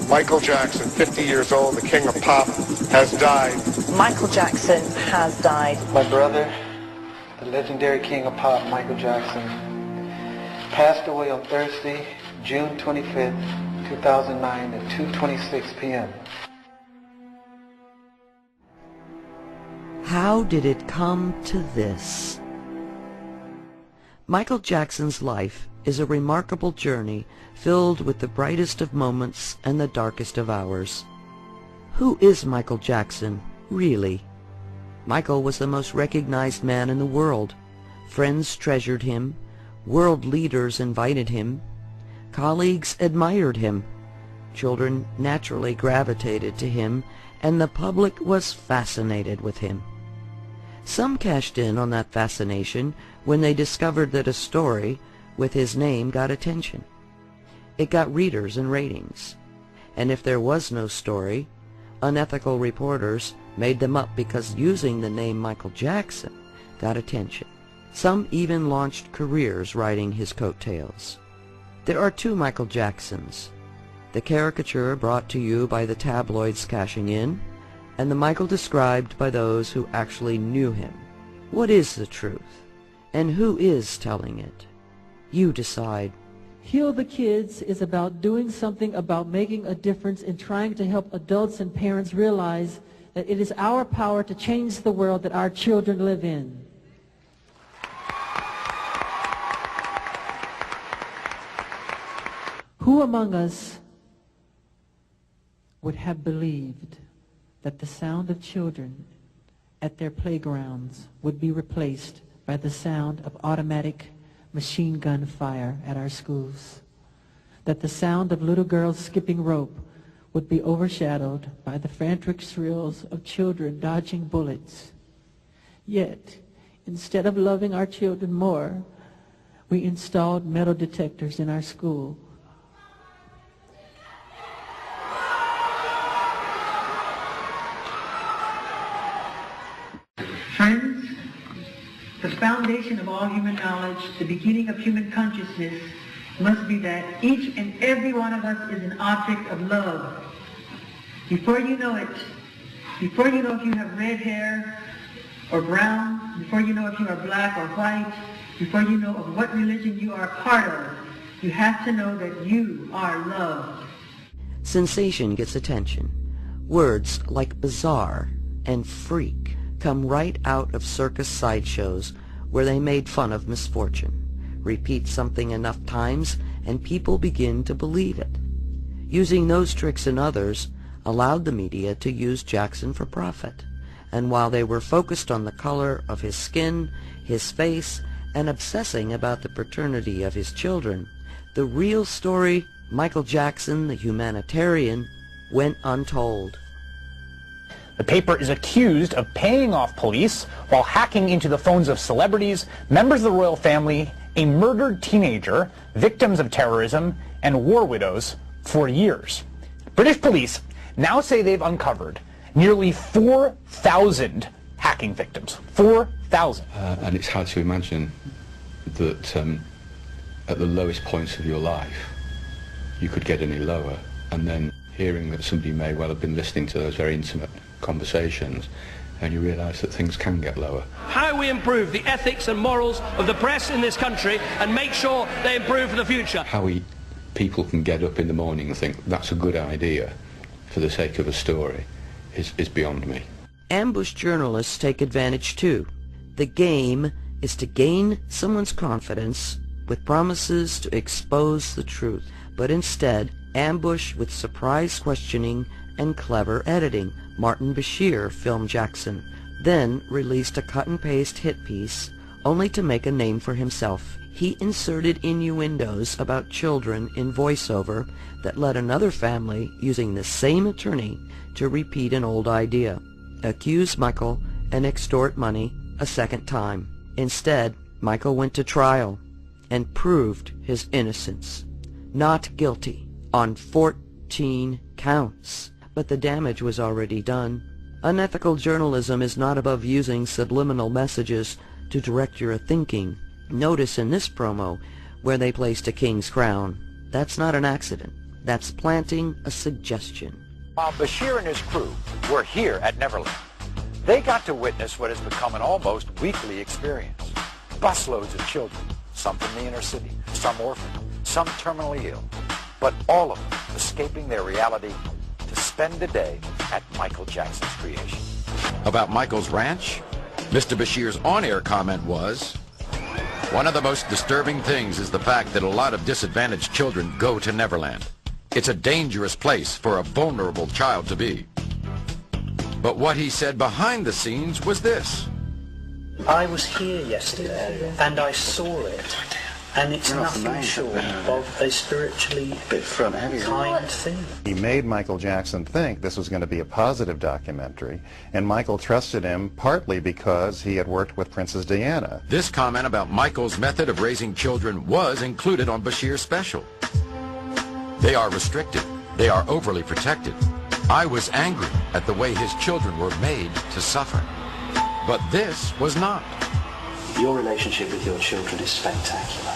Michael Jackson, 50 years old, the king of pop, has died. Michael Jackson has died. My brother, the legendary king of pop, Michael Jackson, passed away on Thursday, June 25th, 2009 at 2:26 p.m. How did it come to this? Michael Jackson's life is a remarkable journey filled with the brightest of moments and the darkest of hours. Who is Michael Jackson, really? Michael was the most recognized man in the world. Friends treasured him, world leaders invited him, colleagues admired him, children naturally gravitated to him, and the public was fascinated with him. Some cashed in on that fascination when they discovered that a story with his name got attention. It got readers and ratings. And if there was no story, unethical reporters made them up because using the name Michael Jackson got attention. Some even launched careers riding his coattails. There are two Michael Jacksons: the caricature brought to you by the tabloids cashing in, and the Michael described by those who actually knew him. What is the truth? And who is telling it? You decide. Heal the Kids is about doing something about making a difference in trying to help adults and parents realize that it is our power to change the world that our children live in. Who among us would have believed that the sound of children at their playgrounds would be replaced by the sound of automatic machine gun fire at our schools? That the sound of little girls skipping rope would be overshadowed by the frantic shrills of children dodging bullets? Yet, instead of loving our children more, we installed metal detectors in our school. Friends, the foundation of all human knowledge, the beginning of human consciousness, must be that each and every one of us is an object of love. Before you know it, before you know if you have red hair or brown, before you know if you are black or white, before you know of what religion you are part of, you have to know that you are loved. Sensation gets attention. Words like bizarre and freak come right out of circus sideshows where they made fun of misfortune. Repeat something enough times and people begin to believe it. Using those tricks and others allowed the media to use Jackson for profit. And while they were focused on the color of his skin, his face, and obsessing about the paternity of his children, the real story, Michael Jackson, the humanitarian, went untold. The paper is accused of paying off police while hacking into the phones of celebrities, members of the royal family, a murdered teenager, victims of terrorism, and war widows for years. British police now say they've uncovered nearly 4,000 hacking victims. 4,000. And it's hard to imagine that at the lowest points of your life, you could get any lower. And then hearing that somebody may well have been listening to those very intimate conversations, and you realise that things can get lower. How we improve the ethics and morals of the press in this country and make sure they improve for the future. How people can get up in the morning and think that's a good idea for the sake of a story is beyond me. Ambush journalists take advantage too. The game is to gain someone's confidence with promises to expose the truth, but instead ambush with surprise questioning and clever editing. Martin Bashir filmed Jackson, then released a cut-and-paste hit piece, only to make a name for himself. He inserted innuendos about children in voiceover that led another family using the same attorney to repeat an old idea, accuse Michael and extort money a second time. Instead, Michael went to trial and proved his innocence. Not guilty on 14 counts. But the damage was already done. Unethical journalism is not above using subliminal messages to direct your thinking. Notice in this promo where they placed a king's crown. That's not an accident. That's planting a suggestion. While Bashir and his crew were here at Neverland, they got to witness what has become an almost weekly experience. Busloads of children, some from the inner city, some orphaned, some terminally ill, but all of them escaping their reality to spend the day at Michael Jackson's creation. About Michael's ranch, Mr. Bashir's on-air comment was, "One of the most disturbing things is the fact that a lot of disadvantaged children go to Neverland. It's a dangerous place for a vulnerable child to be." But what he said behind the scenes was this. I was here yesterday and I saw it, and it's nothing short of a spiritually kind thing. He made Michael Jackson think this was going to be a positive documentary, and Michael trusted him partly because he had worked with Princess Diana. This comment about Michael's method of raising children was included on Bashir's special. They are restricted. They are overly protected. I was angry at the way his children were made to suffer. But this was not. Your relationship with your children is spectacular.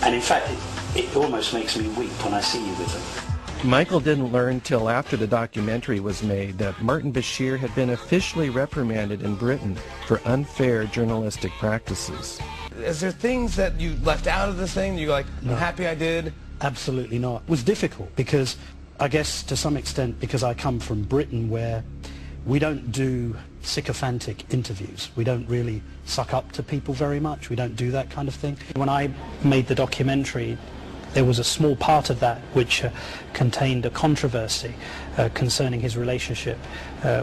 And in fact, it almost makes me weep when I see you with them. Michael didn't learn till after the documentary was made that Martin Bashir had been officially reprimanded in Britain for unfair journalistic practices. Is there things that you left out of the thing? You're like, I'm happy I did? Absolutely not. It was difficult because, I guess to some extent, because I come from Britain where we don't do sycophantic interviews. We don't really suck up to people very much. We don't do that kind of thing. When I made the documentary, there was a small part of that which contained a controversy concerning his relationship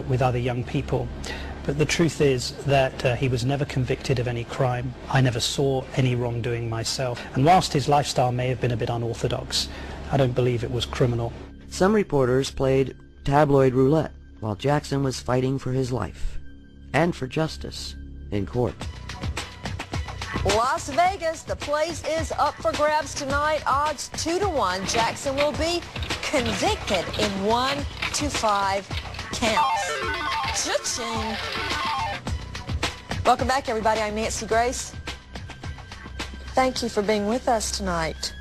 with other young people. But the truth is that he was never convicted of any crime. I never saw any wrongdoing myself. And whilst his lifestyle may have been a bit unorthodox, I don't believe it was criminal. Some reporters played tabloid roulette while Jackson was fighting for his life and for justice in court. Las Vegas, the place is up for grabs tonight. Odds 2-1. Jackson will be convicted in 1 to 5 counts. Cha-ching. Welcome back, everybody. I'm Nancy Grace. Thank you for being with us tonight.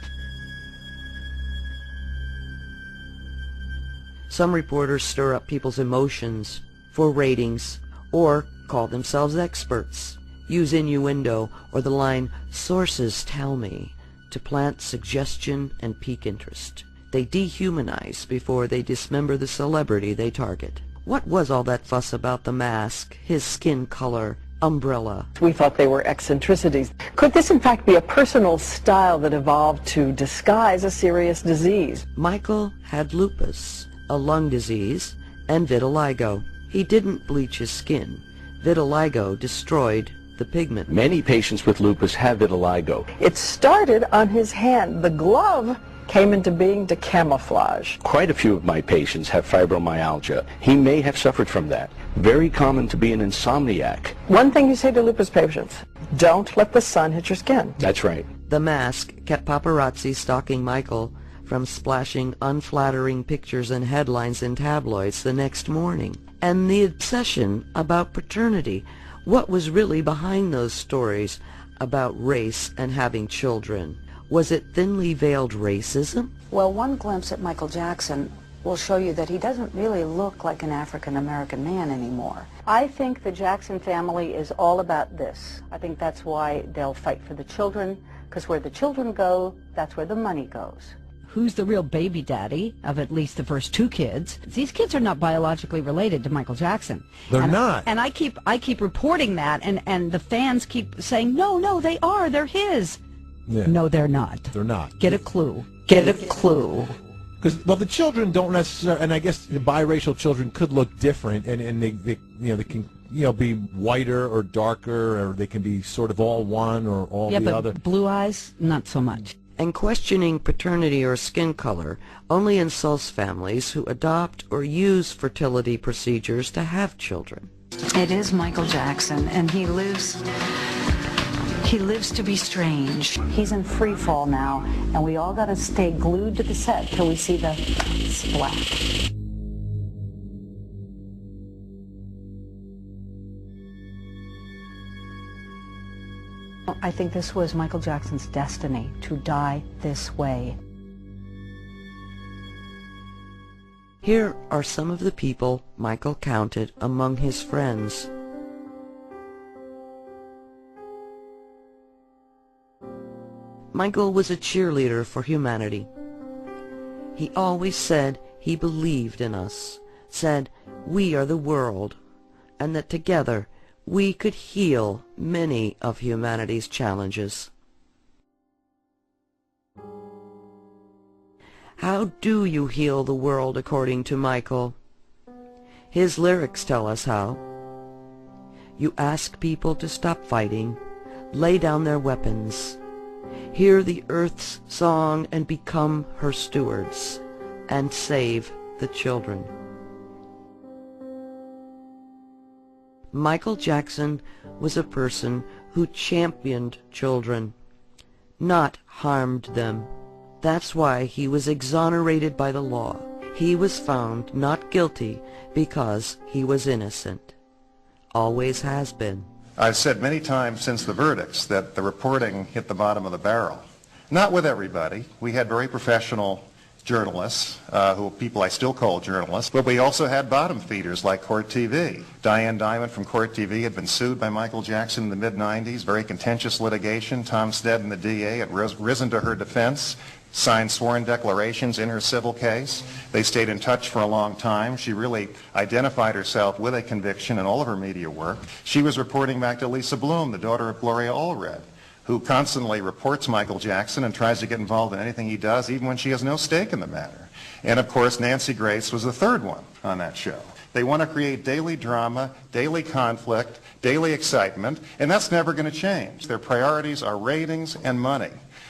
Some reporters stir up people's emotions for ratings or call themselves experts, use innuendo or the line, "sources tell me," to plant suggestion and pique interest. They dehumanize before they dismember the celebrity they target. What was all that fuss about the mask, his skin color, umbrella? We thought they were eccentricities. Could this in fact be a personal style that evolved to disguise a serious disease? Michael had lupus, a lung disease, and vitiligo. He didn't bleach his skin. Vitiligo destroyed the pigment. Many patients with lupus have vitiligo. It started on his hand. The glove came into being to camouflage. Quite a few of my patients have fibromyalgia. He may have suffered from that. Very common to be an insomniac. One thing you say to lupus patients, don't let the sun hit your skin. That's right. The mask kept paparazzi stalking Michael from splashing unflattering pictures and headlines in tabloids the next morning. And the obsession about paternity. What was really behind those stories about race and having children? Was it thinly veiled racism? Well, one glimpse at Michael Jackson will show you that he doesn't really look like an African-American man anymore. I think the Jackson family is all about this. I think that's why they'll fight for the children, because where the children go, that's where the money goes. Who's the real baby daddy of at least the first 2 kids? These kids are not biologically related to Michael Jackson. They're not. And I keep reporting that, and the fans keep saying, no, they are. They're his. Yeah. No, they're not. They're not. Get a clue. Get a clue. Because, well, the children don't necessarily, and I guess the biracial children could look different, and they can be whiter or darker, or they can be sort of all one or all the other. Yeah, but blue eyes, not so much. And questioning paternity or skin color only insults families who adopt or use fertility procedures to have children. It is Michael Jackson, and he lives to be strange. He's in free fall now, and we all got to stay glued to the set till we see the splash. I think this was Michael Jackson's destiny, to die this way. Here are some of the people Michael counted among his friends. Michael was a cheerleader for humanity. He always said he believed in us, said we are the world, and that together we could heal many of humanity's challenges. How do you heal the world according to Michael? His lyrics tell us how. You ask people to stop fighting, lay down their weapons, hear the earth's song and become her stewards, and save the children. Michael Jackson was a person who championed children, not harmed them. That's why he was exonerated by the law. He was found not guilty because he was innocent. Always has been. I've said many times since the verdicts that the reporting hit the bottom of the barrel. Not with everybody. We had very professional journalists, people I still call journalists, but we also had bottom feeders like Court TV. Diane Diamond from Court TV had been sued by Michael Jackson in the mid-90s, very contentious litigation. Tom Stead and the DA had risen to her defense, signed sworn declarations in her civil case. They stayed in touch for a long time. She really identified herself with a conviction in all of her media work. She was reporting back to Lisa Bloom, the daughter of Gloria Allred, who constantly reports Michael Jackson and tries to get involved in anything he does, even when she has no stake in the matter. And of course, Nancy Grace was the third one on that show. They want to create daily drama, daily conflict, daily excitement, and that's never going to change. Their priorities are ratings and money,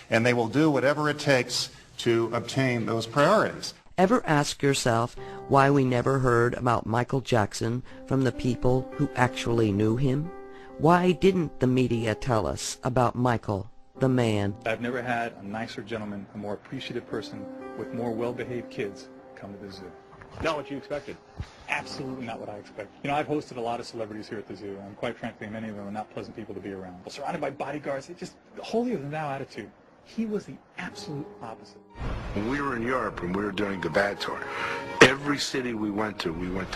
and they will do whatever it takes to obtain those priorities. Ever ask yourself why we never heard about Michael Jackson from the people who actually knew him? Why didn't the media tell us about Michael, the man? I've never had a nicer gentleman, a more appreciative person with more well-behaved kids come to the zoo. Not what you expected. Absolutely not what I expected. You know, I've hosted a lot of celebrities here at the zoo, and quite frankly, many of them are not pleasant people to be around. Surrounded by bodyguards, it's just holier-than-thou attitude. He was the absolute opposite. When we were in Europe and we were doing the bad tour, every city we went to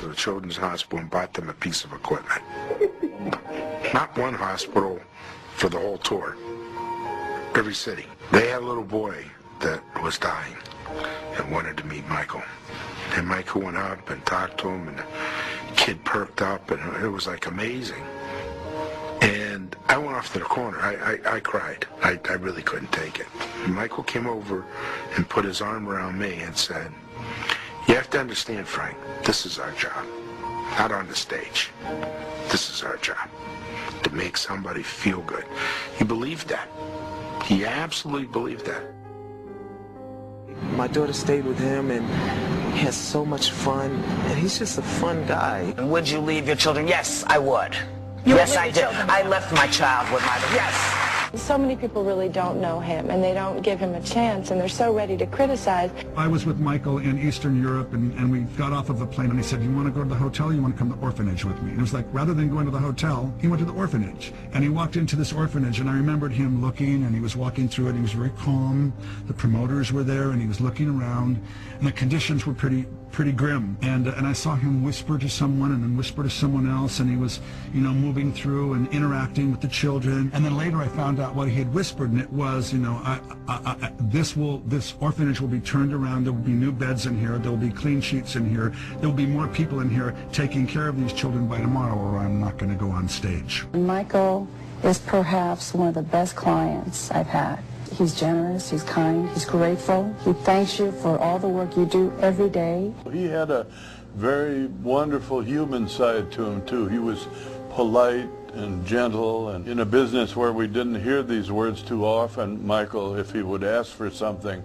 a children's hospital and bought them a piece of equipment. Not one hospital for the whole tour. Every city. They had a little boy that was dying and wanted to meet Michael. And Michael went up and talked to him, and the kid perked up, and it was like amazing. And I went off to the corner. I cried. I really couldn't take it. And Michael came over and put his arm around me and said, "You have to understand, Frank, this is our job. Not on the stage. This is our job. To make somebody feel good." He believed that. He absolutely believed that. My daughter stayed with him, and he has so much fun, and he's just a fun guy. And would you leave your children? Yes, I would. Yes, I did. I left my child with my... Yes. So many people really don't know him, and they don't give him a chance, and they're so ready to criticize. I was with Michael in Eastern Europe, and we got off of a plane, and he said, "You want to go to the hotel, you want to come to the orphanage with me?" And it was like, rather than going to the hotel, he went to the orphanage. And he walked into this orphanage, and I remembered him looking, and he was walking through it, he was very calm. The promoters were there, and he was looking around, and the conditions were pretty grim. And I saw him whisper to someone, and then whisper to someone else, and he was, you know, moving through and interacting with the children. And then later I found out what he had whispered, and it was, you know, this orphanage will be turned around. There will be new beds in here. There will be clean sheets in here. There will be more people in here taking care of these children by tomorrow, or I'm not going to go on stage. Michael is perhaps one of the best clients I've had. He's generous, he's kind, he's grateful. He thanks you for all the work you do every day. He had a very wonderful human side to him, too. He was polite and gentle, and in a business where we didn't hear these words too often, Michael, if he would ask for something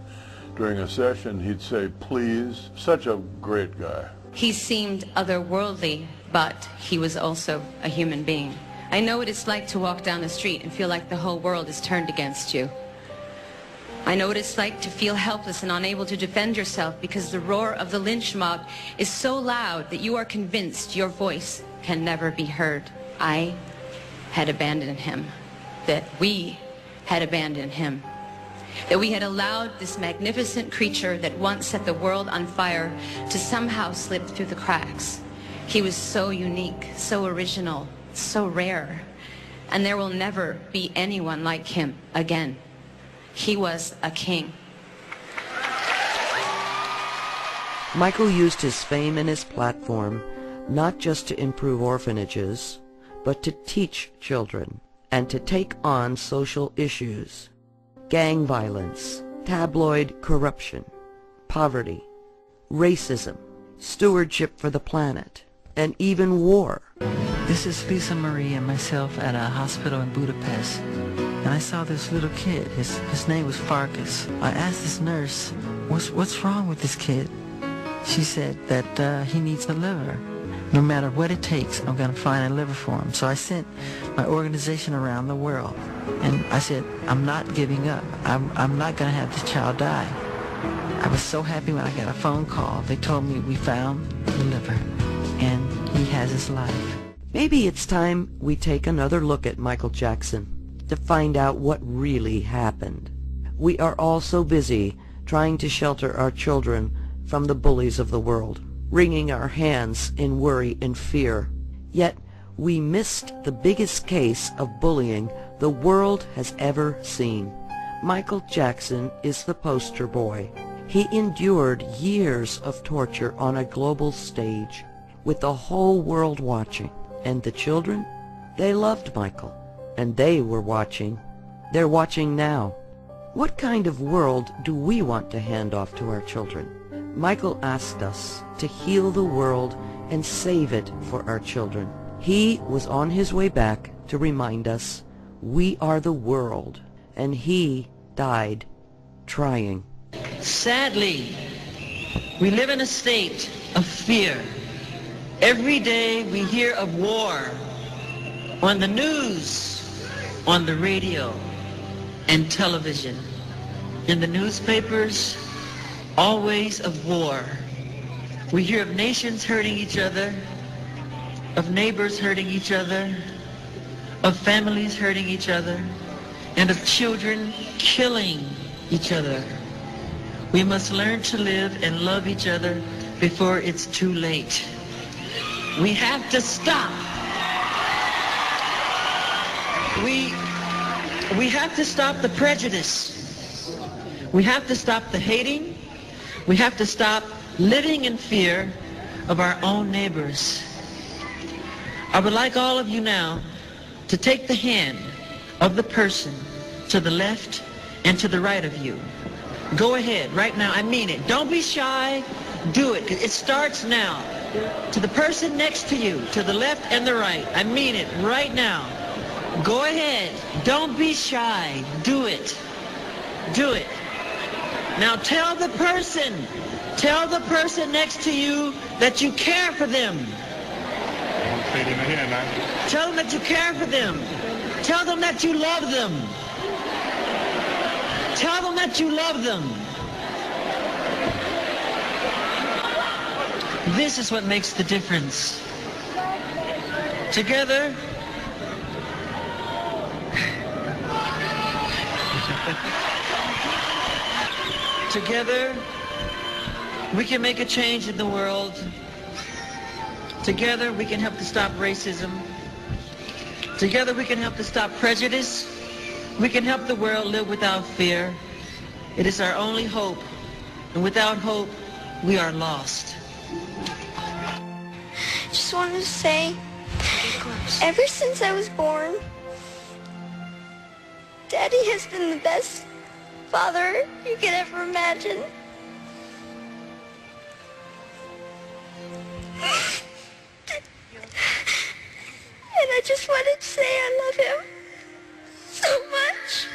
during a session, he'd say, "Please." Such a great guy. He seemed otherworldly, but he was also a human being. I know what it's like to walk down the street and feel like the whole world is turned against you. I know what it's like to feel helpless and unable to defend yourself because the roar of the lynch mob is so loud that you are convinced your voice can never be heard. I had abandoned him, that we had abandoned him. That we had allowed this magnificent creature that once set the world on fire to somehow slip through the cracks. He was so unique, so original, so rare, and there will never be anyone like him again. He was a king. Michael used his fame and his platform not just to improve orphanages, but to teach children and to take on social issues. Gang violence, tabloid corruption, poverty, racism, stewardship for the planet, and even war. This is Lisa Marie and myself at a hospital in Budapest, and I saw this little kid. His name was Farkas. I asked this nurse, what's wrong with this kid? She said that he needs a liver. No matter what it takes, I'm going to find a liver for him. So I sent my organization around the world, and I said, I'm not giving up. I'm not going to have this child die. I was so happy when I got a phone call. They told me we found the liver, and he has his life. Maybe it's time we take another look at Michael Jackson to find out what really happened. We are all so busy trying to shelter our children from the bullies of the world, wringing our hands in worry and fear. Yet we missed the biggest case of bullying the world has ever seen. Michael Jackson is the poster boy. He endured years of torture on a global stage, with the whole world watching. And the children? They loved Michael, and they were watching. They're watching now. What kind of world do we want to hand off to our children? Michael asked us to heal the world and save it for our children. He was on his way back to remind us we are the world, and he died trying. Sadly, we live in a state of fear. Every day we hear of war on the news, on the radio, and television. In the newspapers, always of war. We hear of nations hurting each other, of neighbors hurting each other, of families hurting each other, and of children killing each other. We must learn to live and love each other before it's too late. We have to stop. We have to stop the prejudice. We have to stop the hating. We have to stop living in fear of our own neighbors. I would like all of you now to take the hand of the person to the left and to the right of you. Go ahead, right now, I mean it. Don't be shy, do it. It starts now. To the person next to you, to the left and the right, I mean it, right now. Go ahead, don't be shy, do it. Do it. Now tell the person next to you that you care for them. Tell them that you care for them. Tell them that you love them. Tell them that you love them. This is what makes the difference. Together, together, we can make a change in the world. Together, we can help to stop racism. Together, we can help to stop prejudice. We can help the world live without fear. It is our only hope, and without hope, we are lost. Just wanted to say, ever since I was born, Daddy has been the best father you could ever imagine. And I just wanted to say I love him so much.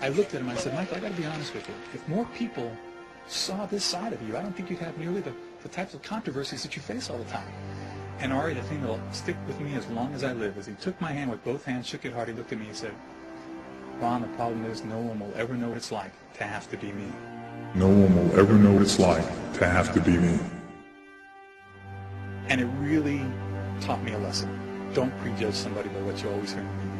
I looked at him and I said, Michael, I got to be honest with you. If more people saw this side of you, I don't think you'd have nearly the types of controversies that you face all the time. And Ari, the thing that'll stick with me as long as I live is he took my hand with both hands, shook it hard, he looked at me and said, Ron, the problem is no one will ever know what it's like to have to be me. No one will ever know what it's like to have to be me. And it really taught me a lesson. Don't prejudge somebody by what you always hear in the media.